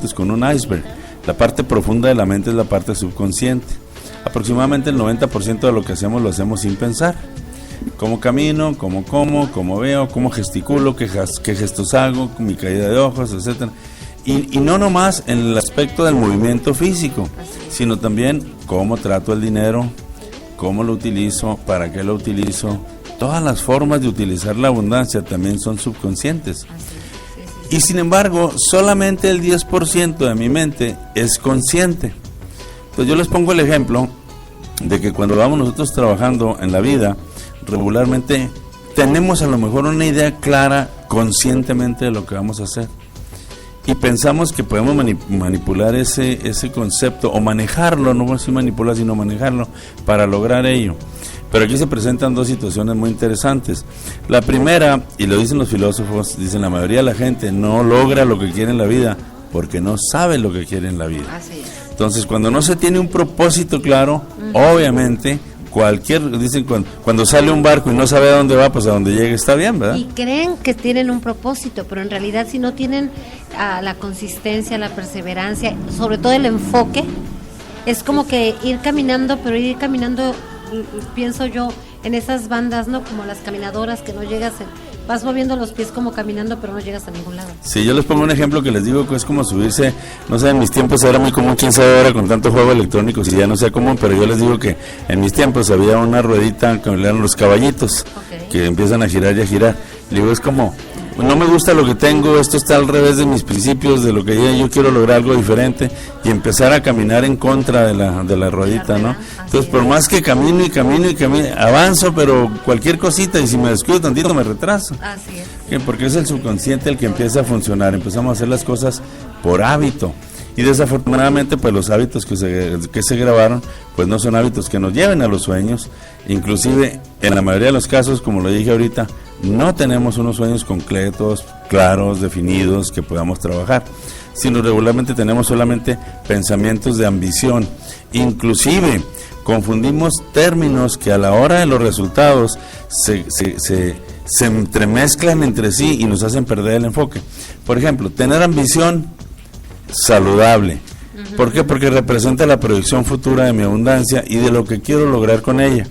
confundes con un iceberg. La parte profunda de la mente es la parte subconsciente. Aproximadamente el 90% de lo que hacemos lo hacemos sin pensar. Cómo camino, cómo como, cómo veo, cómo gesticulo, qué gestos hago, mi caída de ojos, etcétera. Y no nomás en el aspecto del movimiento físico, sino también cómo trato el dinero, cómo lo utilizo, para qué lo utilizo. Todas las formas de utilizar la abundancia también son subconscientes. Y sin embargo, solamente el 10% de mi mente es consciente. Entonces yo les pongo el ejemplo de que cuando vamos nosotros trabajando en la vida, regularmente tenemos a lo mejor una idea clara conscientemente de lo que vamos a hacer. Y pensamos que podemos manipular ese concepto o manejarlo, no así manipular, sino manejarlo para lograr ello. Pero aquí se presentan dos situaciones muy interesantes. La primera, y lo dicen los filósofos, dicen la mayoría de la gente no logra lo que quiere en la vida porque no sabe lo que quiere en la vida. Así es. Entonces, cuando no se tiene un propósito claro, obviamente, dicen cuando sale un barco y no sabe a dónde va, pues a donde llegue está bien, ¿verdad? Y creen que tienen un propósito, pero en realidad si no tienen la consistencia, la perseverancia, sobre todo el enfoque, es como que ir caminando, pienso yo, en esas bandas, ¿no? Como las caminadoras que no llegas, vas moviendo los pies como caminando, pero no llegas a ningún lado. Sí, yo les pongo un ejemplo que les digo que es como subirse, no sé, en mis tiempos era muy común, quién sabe ahora con tanto juego electrónico, si ya no sea común, pero yo les digo que en mis tiempos había una ruedita que eran los caballitos, que empiezan a girar y a girar. Le digo, es como, no me gusta lo que tengo, esto está al revés de mis principios, de lo que yo quiero lograr algo diferente, y empezar a caminar en contra de la ruedita, ¿no? Entonces, por más que camino, avanzo, pero cualquier cosita, y si me descuido tantito me retraso. Así es. Porque es el subconsciente el que empieza a funcionar, empezamos a hacer las cosas por hábito. Y desafortunadamente, pues los hábitos que se grabaron, pues no son hábitos que nos lleven a los sueños. Inclusive, en la mayoría de los casos, como lo dije ahorita, no tenemos unos sueños concretos, claros, definidos, que podamos trabajar, sino regularmente tenemos solamente pensamientos de ambición. Inclusive, confundimos términos que a la hora de los resultados se entremezclan entre sí y nos hacen perder el enfoque. Por ejemplo, tener ambición saludable. ¿Por qué? Porque representa la proyección futura de mi abundancia y de lo que quiero lograr con ella.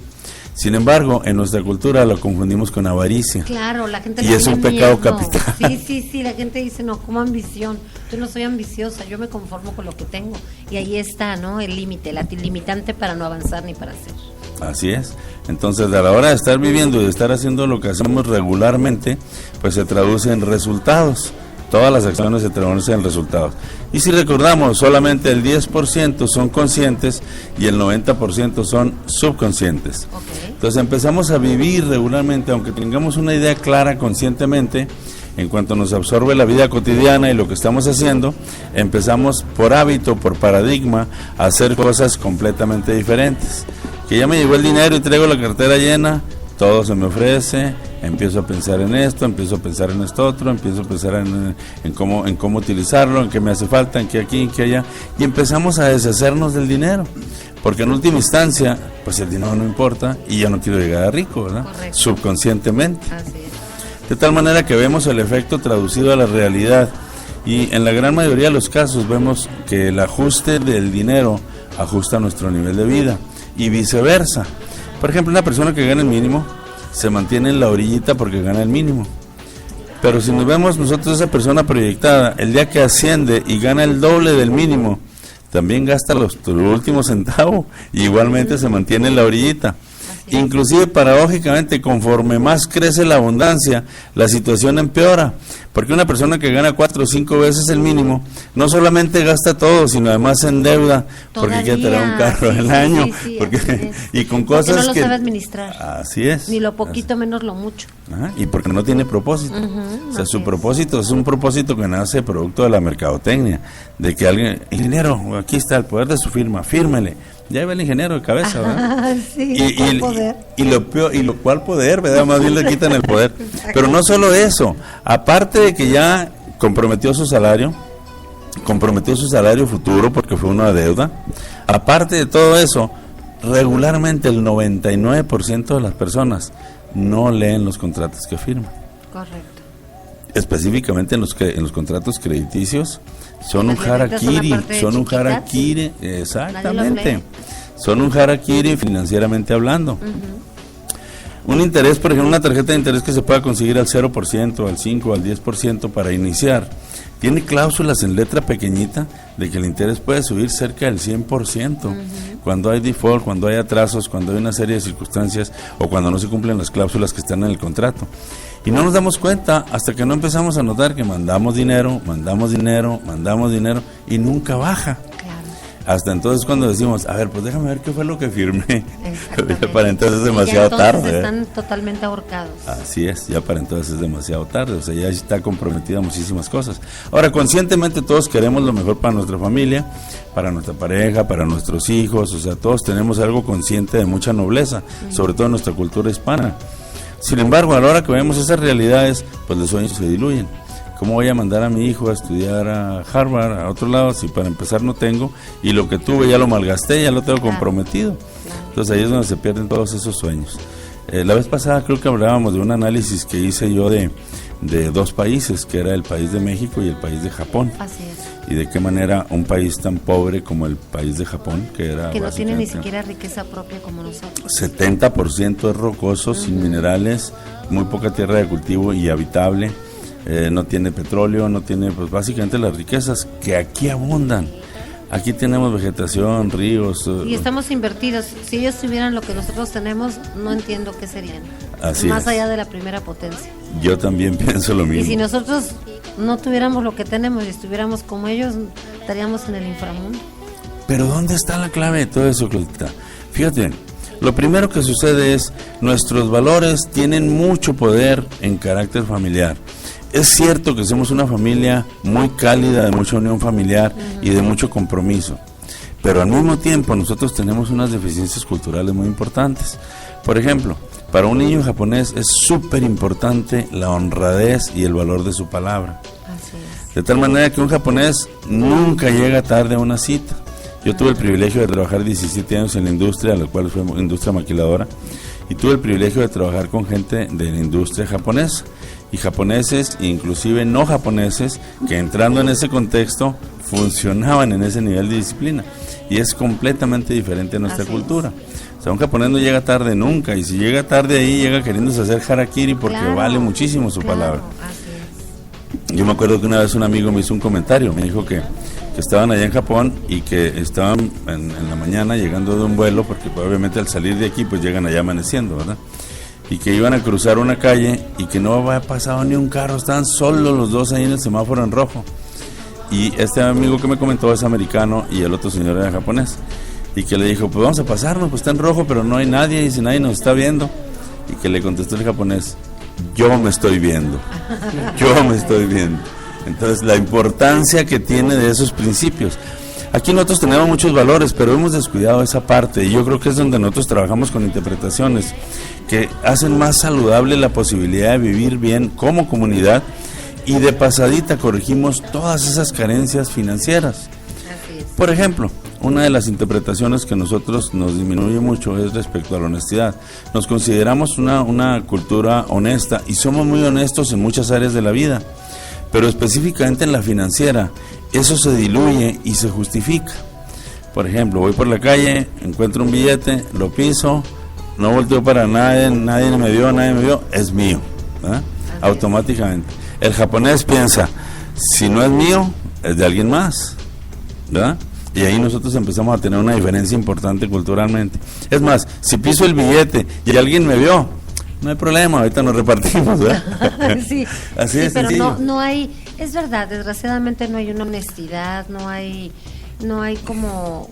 Sin embargo, en nuestra cultura lo confundimos con avaricia. Claro, la gente y es un pecado capital. Sí, la gente dice, no, como ambición, yo no soy ambiciosa, yo me conformo con lo que tengo. Y ahí está, ¿no? El límite, la limitante para no avanzar ni para hacer. Así es. Entonces, a la hora de estar viviendo y de estar haciendo lo que hacemos regularmente, pues se traduce en resultados. Todas las acciones se traducen en resultados. Y si recordamos, solamente el 10% son conscientes y el 90% son subconscientes. Entonces empezamos a vivir regularmente, aunque tengamos una idea clara conscientemente, en cuanto nos absorbe la vida cotidiana y lo que estamos haciendo, empezamos por hábito, por paradigma, a hacer cosas completamente diferentes. Que ya me llegó el dinero y traigo la cartera llena, todo se me ofrece, empiezo a pensar en esto, empiezo a pensar en esto otro, empiezo a pensar en cómo utilizarlo, en qué me hace falta, en qué aquí, en qué allá, y empezamos a deshacernos del dinero, porque en última instancia, pues el dinero no importa y ya no quiero llegar a rico, ¿verdad? Correcto. Subconscientemente. Así es. De tal manera que vemos el efecto traducido a la realidad, y en la gran mayoría de los casos vemos que el ajuste del dinero ajusta nuestro nivel de vida, y viceversa. Por ejemplo, una persona que gana el mínimo se mantiene en la orillita porque gana el mínimo. Pero si nos vemos nosotros esa persona proyectada, el día que asciende y gana el doble del mínimo, también gasta los últimos centavos y igualmente se mantiene en la orillita. Inclusive, paradójicamente, conforme más crece la abundancia, la situación empeora, porque una persona que gana 4 o 5 veces el mínimo, no solamente gasta todo, sino además se endeuda, porque quiere tener un carro al año, y con cosas porque no lo que sabe administrar. Así es. Ni lo poquito menos lo mucho. Y porque no tiene propósito. O sea, su propósito es un propósito que nace producto de la mercadotecnia, de que alguien, ingeniero, aquí está el poder de su firma, fírmele. Ya va el ingeniero de cabeza, ¿verdad? Sí, y poder. Y lo peor, y lo cual poder, ¿verdad? Más bien le quitan el poder. Pero no solo eso, aparte de que ya comprometió su salario futuro porque fue una deuda, aparte de todo eso, regularmente el 99% de las personas no leen los contratos que firman. Correcto. específicamente en los contratos crediticios, son un harakiri, exactamente, son un harakiri financieramente hablando. Un interés, por ejemplo, una tarjeta de interés que se pueda conseguir al 0%, al 5%, al 10% para iniciar, tiene cláusulas en letra pequeñita de que el interés puede subir cerca del 100%, cuando hay default, cuando hay atrasos, cuando hay una serie de circunstancias o cuando no se cumplen las cláusulas que están en el contrato. Y no nos damos cuenta hasta que no empezamos a notar que mandamos dinero y nunca baja. Hasta entonces cuando decimos, a ver, pues déjame ver qué fue lo que firmé. Ya para entonces es demasiado tarde. Están totalmente ahorcados. Así es, ya para entonces es demasiado tarde, o sea, ya está comprometida muchísimas cosas. Ahora, conscientemente todos queremos lo mejor para nuestra familia, para nuestra pareja, para nuestros hijos, o sea, todos tenemos algo consciente de mucha nobleza, sobre todo en nuestra cultura hispana. Sin embargo, a la hora que vemos esas realidades, pues los sueños se diluyen. ¿Cómo voy a mandar a mi hijo a estudiar a Harvard, a otro lado, si para empezar no tengo, y lo que tuve ya lo malgasté, ya lo tengo comprometido? Entonces ahí es donde se pierden todos esos sueños. La vez pasada creo que hablábamos de un análisis que hice yo de dos países, que era el país de México y el país de Japón. Así es. Y de qué manera un país tan pobre como el país de Japón, que no tiene ni siquiera riqueza propia como nosotros. 70% es rocoso, sin minerales, muy poca tierra de cultivo y habitable. No tiene petróleo, no tiene pues básicamente las riquezas que aquí abundan. Aquí tenemos vegetación, ríos. Y estamos invertidos. Si ellos tuvieran lo que nosotros tenemos, no entiendo qué serían. Así más es. Allá de la primera potencia. Yo también pienso lo mismo. Y si nosotros no tuviéramos lo que tenemos y estuviéramos como ellos, estaríamos en el inframundo. Pero ¿dónde está la clave de todo eso, Claudita? Fíjate, lo primero que sucede es, nuestros valores tienen mucho poder en carácter familiar. Es cierto que somos una familia muy cálida, de mucha unión familiar y de mucho compromiso, pero al mismo tiempo nosotros tenemos unas deficiencias culturales muy importantes. Por ejemplo, para un niño japonés es súper importante la honradez y el valor de su palabra. Así es. De tal manera que un japonés nunca llega tarde a una cita. Yo tuve el privilegio de trabajar 17 años en la industria, la cual fue industria maquiladora, y tuve el privilegio de trabajar con gente de la industria japonesa. Y japoneses, inclusive no japoneses, que entrando en ese contexto funcionaban en ese nivel de disciplina. Y es completamente diferente a nuestra cultura. O sea, un japonés no llega tarde nunca, y si llega tarde ahí, llega queriéndose hacer harakiri porque vale muchísimo su palabra. Yo me acuerdo que una vez un amigo me hizo un comentario, me dijo que estaban allá en Japón y que estaban en la mañana llegando de un vuelo, porque obviamente al salir de aquí pues llegan allá amaneciendo, ¿verdad? Y que iban a cruzar una calle y que no había pasado ni un carro, estaban solos los dos ahí en el semáforo en rojo. Y este amigo que me comentó es americano y el otro señor era japonés. Y que le dijo, pues vamos a pasarnos, pues está en rojo, pero no hay nadie, y si nadie nos está viendo. Y que le contestó el japonés, yo me estoy viendo. Entonces, la importancia que tiene de esos principios. Aquí nosotros tenemos muchos valores, pero hemos descuidado esa parte, y yo creo que es donde nosotros trabajamos con interpretaciones que hacen más saludable la posibilidad de vivir bien como comunidad, y de pasadita corregimos todas esas carencias financieras. Por ejemplo, una de las interpretaciones que nosotros nos disminuye mucho es respecto a la honestidad. Nos consideramos una cultura honesta y somos muy honestos en muchas áreas de la vida, pero específicamente en la financiera, eso se diluye y se justifica. Por ejemplo, voy por la calle, encuentro un billete, lo piso, no volteo para nadie me vio, es mío, ¿verdad? Automáticamente. El japonés piensa, si no es mío, es de alguien más, ¿verdad? Y ahí nosotros empezamos a tener una diferencia importante culturalmente. Es más, si piso el billete y alguien me vio, no hay problema, ahorita nos repartimos, ¿verdad? Sí, así es. Pero no hay, es verdad, desgraciadamente no hay una honestidad, no hay como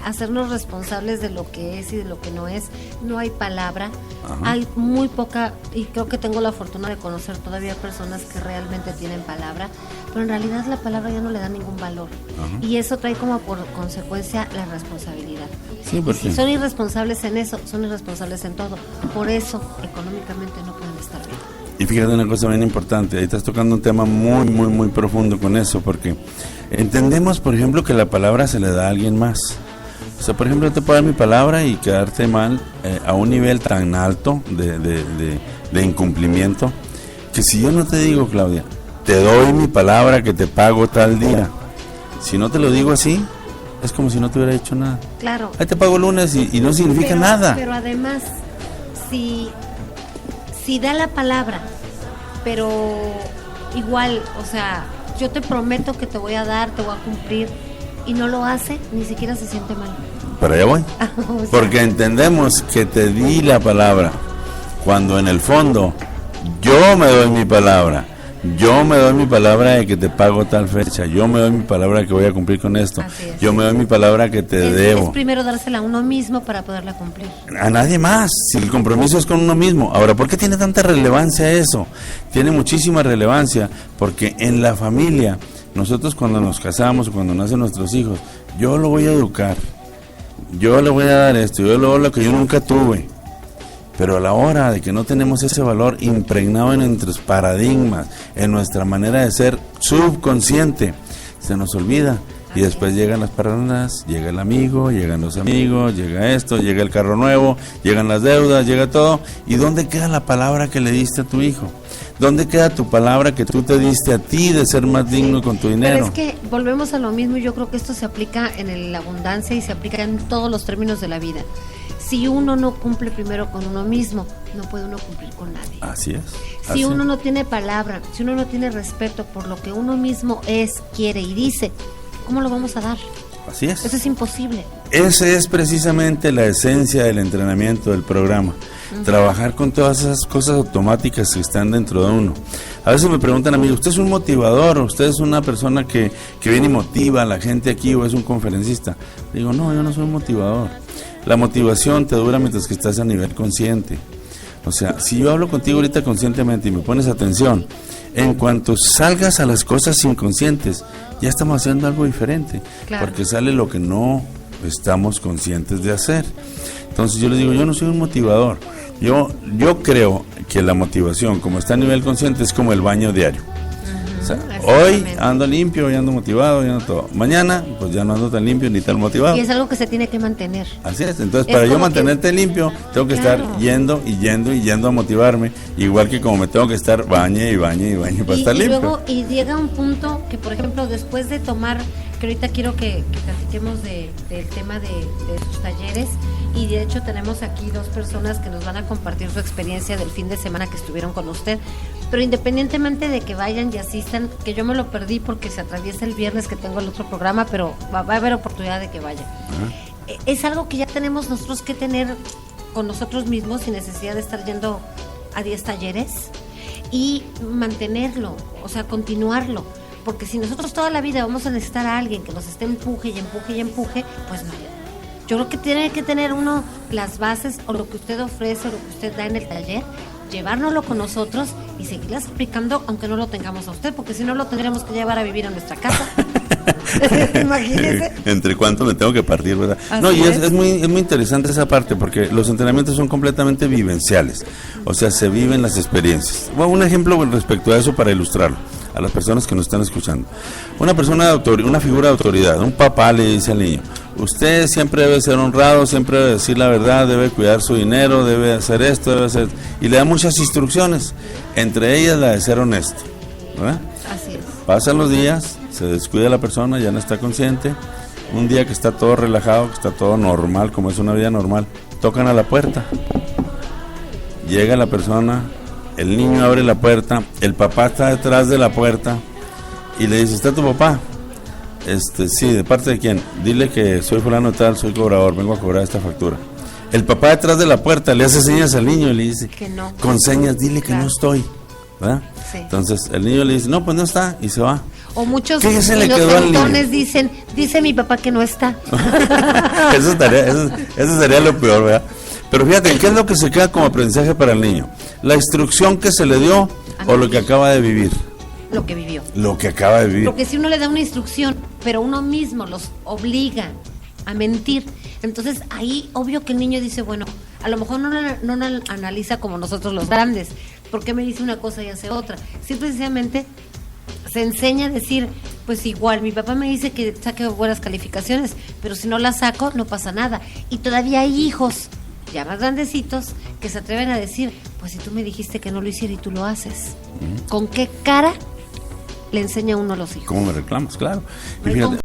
hacernos responsables de lo que es y de lo que no es, no hay palabra. Ajá. Hay muy poca, y creo que tengo la fortuna de conocer todavía personas que realmente tienen palabra, pero en realidad la palabra ya no le da ningún valor. Ajá. Y eso trae como por consecuencia la responsabilidad. Sí, porque si son irresponsables en eso, son irresponsables en todo, por eso económicamente no pueden estar bien. Y fíjate una cosa bien importante, ahí estás tocando un tema muy, muy, muy profundo con eso, porque entendemos, por ejemplo, que la palabra se le da a alguien más. O sea, por ejemplo, yo te puedo dar mi palabra y quedarte mal a un nivel tan alto de incumplimiento, Porque si yo no te digo, Claudia, te doy mi palabra que te pago tal día, si no te lo digo así, es como si no te hubiera hecho nada. Claro. Ahí te pago el lunes y no significa nada. Pero además, si da la palabra, pero igual, o sea, yo te prometo que te voy a dar, te voy a cumplir, y no lo hace, ni siquiera se siente mal. Pero allá voy. O sea, Porque entendemos que te di la palabra, cuando en el fondo yo me doy mi palabra. Yo me doy mi palabra de que te pago tal fecha. Yo me doy mi palabra que voy a cumplir con esto. Yo me doy mi palabra que te debo. Es primero dársela a uno mismo para poderla cumplir. A nadie más. Si el compromiso es con uno mismo. Ahora, ¿por qué tiene tanta relevancia eso? Tiene muchísima relevancia porque en la familia, nosotros cuando nos casamos o cuando nacen nuestros hijos, yo lo voy a educar. Yo le voy a dar esto. Yo le doy lo que yo nunca tuve. Pero a la hora de que no tenemos ese valor impregnado en nuestros paradigmas, en nuestra manera de ser subconsciente, se nos olvida. Y después llegan las personas, llega el amigo, llegan los amigos, llega esto, llega el carro nuevo, llegan las deudas, llega todo. ¿Y dónde queda la palabra que le diste a tu hijo? ¿Dónde queda tu palabra que tú te diste a ti de ser más digno con tu dinero? Pero es que volvemos a lo mismo, y yo creo que esto se aplica en la abundancia y se aplica en todos los términos de la vida. Si uno no cumple primero con uno mismo, no puede uno cumplir con nadie. Así es. Si uno no tiene palabra, si uno no tiene respeto por lo que uno mismo es, quiere y dice, ¿cómo lo vamos a dar? Así es. Eso es imposible. Esa es precisamente la esencia del entrenamiento del programa. Trabajar con todas esas cosas automáticas que están dentro de uno. A veces me preguntan a mí, ¿usted es un motivador? ¿Usted es una persona que viene y motiva a la gente aquí o es un conferencista? Digo, no, yo no soy un motivador. La motivación te dura mientras que estás a nivel consciente. O sea, si yo hablo contigo ahorita conscientemente y me pones atención, en cuanto salgas a las cosas inconscientes, ya estamos haciendo algo diferente. Claro. Porque sale lo que no estamos conscientes de hacer. Entonces yo les digo, yo no soy un motivador. Yo creo que la motivación, como está a nivel consciente, es como el baño diario. O sea, hoy ando limpio, hoy ando motivado, hoy ando todo. Mañana, pues ya no ando tan limpio ni tan motivado. Y es algo que se tiene que mantener. Así es, entonces para yo mantenerte limpio, tengo que estar yendo a motivarme, igual que como me tengo que estar bañe para estar limpio. Y llega un punto que, por ejemplo, después de tomar, que ahorita quiero que platiquemos del tema de sus talleres, y de hecho tenemos aquí 2 personas que nos van a compartir su experiencia del fin de semana que estuvieron con usted. Pero independientemente de que vayan y asistan, que yo me lo perdí porque se atraviesa el viernes que tengo el otro programa, pero va a haber oportunidad de que vayan. Es algo que ya tenemos nosotros que tener con nosotros mismos sin necesidad de estar yendo a 10 talleres y mantenerlo, o sea, continuarlo. Porque si nosotros toda la vida vamos a necesitar a alguien que nos esté empuje, pues no. Yo creo que tiene que tener uno las bases o lo que usted ofrece o lo que usted da en el taller, llevárnoslo con nosotros y seguirlas aplicando aunque no lo tengamos a usted, porque si no lo tendríamos que llevar a vivir a nuestra casa. Imagínese. Entre cuánto me tengo que partir, ¿verdad? Así no, y es muy interesante esa parte, porque los entrenamientos son completamente vivenciales, o sea, se viven las experiencias. Bueno, un ejemplo respecto a eso para ilustrarlo a las personas que nos están escuchando. Una persona una figura de autoridad, un papá le dice al niño, usted siempre debe ser honrado, siempre debe decir la verdad, debe cuidar su dinero, debe hacer esto, debe hacer... Y le da muchas instrucciones, entre ellas la de ser honesto, ¿verdad? Así es. Pasan los días, se descuida la persona, ya no está consciente. Un día que está todo relajado, que está todo normal, como es una vida normal, tocan a la puerta. Llega la persona, el niño abre la puerta, el papá está detrás de la puerta y le dice, ¿está tu papá? Sí, ¿de parte de quién? Dile que soy fulano tal, soy cobrador, vengo a cobrar esta factura. El papá detrás de la puerta le hace señas al niño y le dice, que no. Con señas, dile que no estoy, ¿verdad? Sí. Entonces el niño le dice, no, pues no está, y se va. O muchos inocentones dicen, dice mi papá que no está. Eso sería lo peor, ¿verdad? Pero fíjate, ¿qué es lo que se queda como aprendizaje para el niño? ¿La instrucción que se le dio o lo que acaba de vivir? Lo que vivió. Lo que acaba de vivir. Porque si uno le da una instrucción, pero uno mismo los obliga a mentir, entonces ahí obvio que el niño dice, bueno, a lo mejor no analiza como nosotros los grandes, ¿por qué me dice una cosa y hace otra? Simplemente se enseña a decir, pues igual, mi papá me dice que saque buenas calificaciones, pero si no las saco, no pasa nada. Y todavía hay hijos ya más grandecitos que se atreven a decir, pues si tú me dijiste que no lo hiciera y tú lo haces, ¿con qué cara le enseña uno a los hijos? ¿Cómo me reclamas? Claro. Y No hay fíjate,